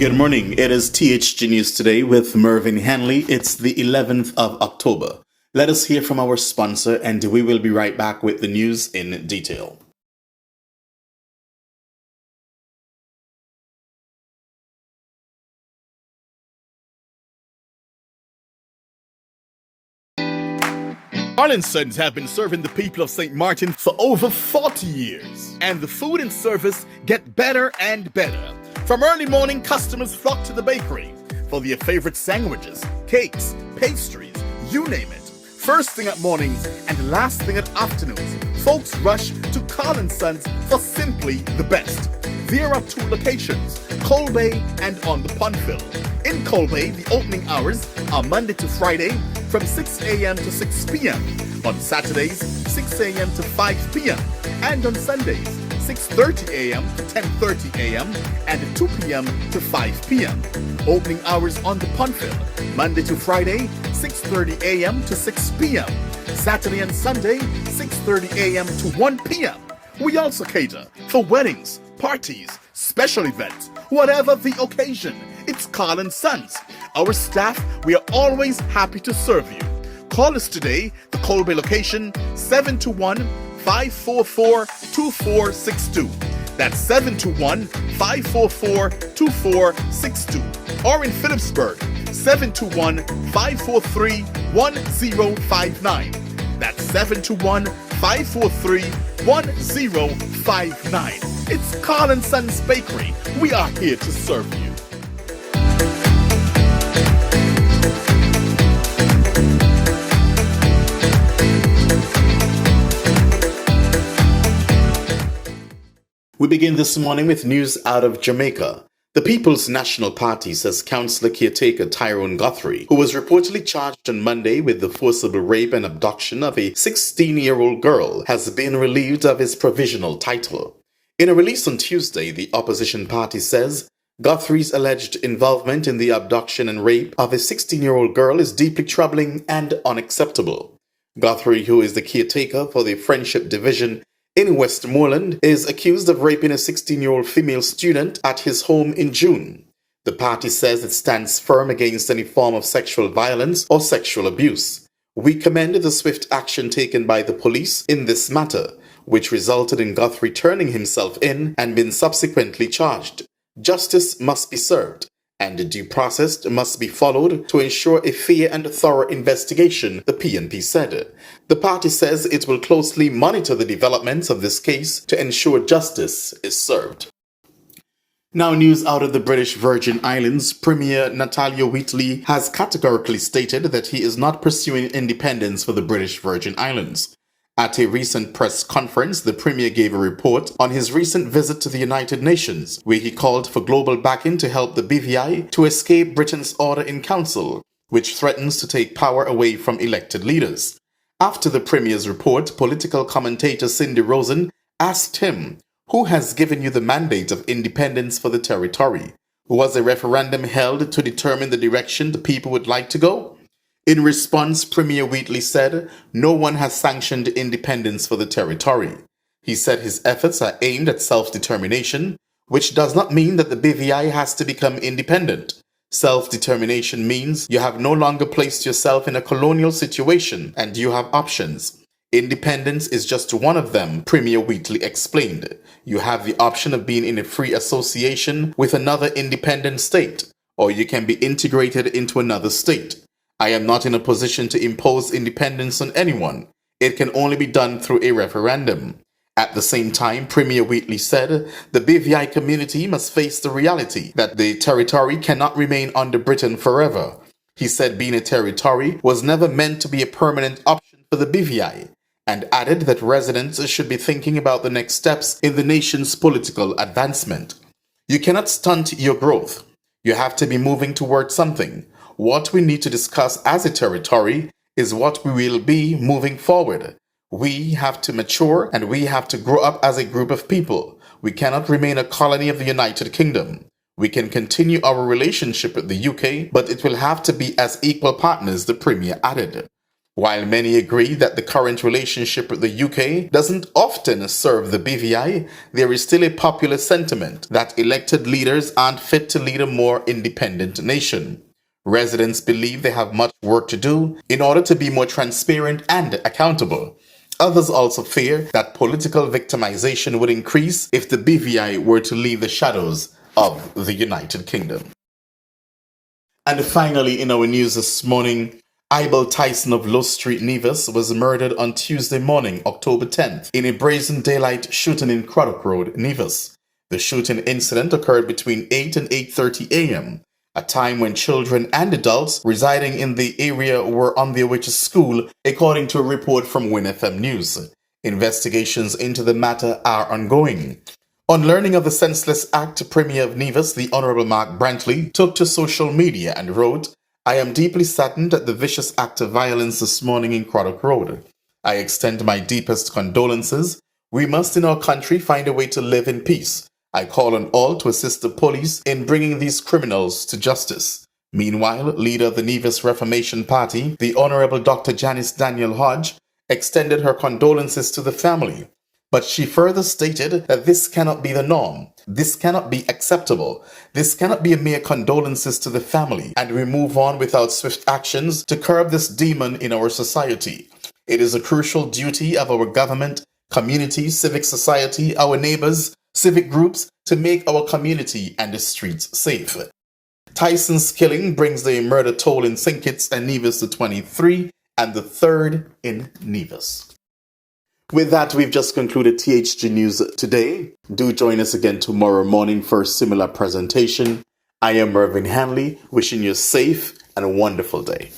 Good morning. It is THG News Today with Mervyn Henley. It's the 11th of October. Let us hear from our sponsor and we will be right back with the news in detail. Sons have been serving the people of St. Martin for over 40 years, and the food and service get better and better. From early morning, customers flock to the bakery for their favorite sandwiches, cakes, pastries, you name it. First thing at mornings and last thing at afternoons, folks rush to Sons for simply the best. There are two locations, Colbay and on the Pondville. In Colbay, the opening hours are Monday to Friday from 6 a.m. to 6 p.m. On Saturdays, 6 a.m. to 5 p.m. And on Sundays, 6:30 a.m. to 10:30 a.m. and 2 p.m. to 5 p.m. Opening hours on the Pondville, Monday to Friday, 6:30 a.m. to 6 p.m. Saturday and Sunday, 6:30 a.m. to 1 p.m. We also cater for weddings, parties, special events, whatever the occasion. It's Sons. Our staff, we are always happy to serve you. Call us today, the Colbay location, 721-544-2462. That's 721-544-2462. Or in Phillipsburg, 721-543-1059. That's 721-543-1059. It's Sons Bakery. We are here to serve you. We begin this morning with news out of Jamaica. The People's National Party says councillor caretaker Tyrone Guthrie, who was reportedly charged on Monday with the forcible rape and abduction of a 16-year-old girl, has been relieved of his provisional title. In a release on Tuesday, the opposition party says Guthrie's alleged involvement in the abduction and rape of a 16-year-old girl is deeply troubling and unacceptable. Guthrie, who is the caretaker for the Friendship Division in Westmoreland, is accused of raping a 16-year-old female student at his home in June. The party says it stands firm against any form of sexual violence or sexual abuse. We commend the swift action taken by the police in this matter, which resulted in Guthrie turning himself in and being subsequently charged. Justice must be served, and due process must be followed to ensure a fair and thorough investigation, the PNP said. The party says it will closely monitor the developments of this case to ensure justice is served. Now news out of the British Virgin Islands. Premier Natalia Wheatley has categorically stated that he is not pursuing independence for the British Virgin Islands. At a recent press conference, the Premier gave a report on his recent visit to the United Nations, where he called for global backing to help the BVI to escape Britain's order in council, which threatens to take power away from elected leaders. After the Premier's report, political commentator Cindy Rosen asked him, "Who has given you the mandate of independence for the territory? Was a referendum held to determine the direction the people would like to go?" In response, Premier Wheatley said, "No one has sanctioned independence for the territory." He said his efforts are aimed at self-determination, which does not mean that the BVI has to become independent. Self-determination means you have no longer placed yourself in a colonial situation and you have options. Independence is just one of them, Premier Wheatley explained. You have the option of being in a free association with another independent state, or you can be integrated into another state. I am not in a position to impose independence on anyone. It can only be done through a referendum. At the same time, Premier Wheatley said the BVI community must face the reality that the territory cannot remain under Britain forever. He said being a territory was never meant to be a permanent option for the BVI, and added that residents should be thinking about the next steps in the nation's political advancement. You cannot stunt your growth. You have to be moving towards something. What we need to discuss as a territory is what we will be moving forward. We have to mature and we have to grow up as a group of people. We cannot remain a colony of the United Kingdom. We can continue our relationship with the UK, but it will have to be as equal partners, the Premier added. While many agree that the current relationship with the UK doesn't often serve the BVI, there is still a popular sentiment that elected leaders aren't fit to lead a more independent nation. Residents believe they have much work to do in order to be more transparent and accountable. Others also fear that political victimization would increase if the BVI were to leave the shadows of the United Kingdom. And finally, in our news this morning, Ibel Tyson of Low Street, Nevis, was murdered on Tuesday morning, October 10th, in a brazen daylight shooting in Craddock Road, Nevis. The shooting incident occurred between 8 and 8:30 a.m., a time when children and adults residing in the area were on their way to school, according to a report from Win FM News. Investigations into the matter are ongoing. On learning of the senseless act, Premier of Nevis, the Honourable Mark Brantley, took to social media and wrote, "I am deeply saddened at the vicious act of violence this morning in Craddock Road. I extend my deepest condolences. We must in our country find a way to live in peace. I call on all to assist the police in bringing these criminals to justice." Meanwhile, leader of the Nevis Reformation Party, the Honourable Dr. Janice Daniel Hodge, extended her condolences to the family. But she further stated that this cannot be the norm. This cannot be acceptable. This cannot be a mere condolences to the family, and we move on without swift actions to curb this demon in our society. It is a crucial duty of our government, community, civic society, our neighbors, civic groups to make our community and the streets safe. Tyson's killing brings the murder toll in St. Kitts and Nevis to 23 and the third in Nevis. With that, we've just concluded THG News today. Do join us again tomorrow morning for a similar presentation. I am Mervyn Hanley, wishing you a safe and a wonderful day.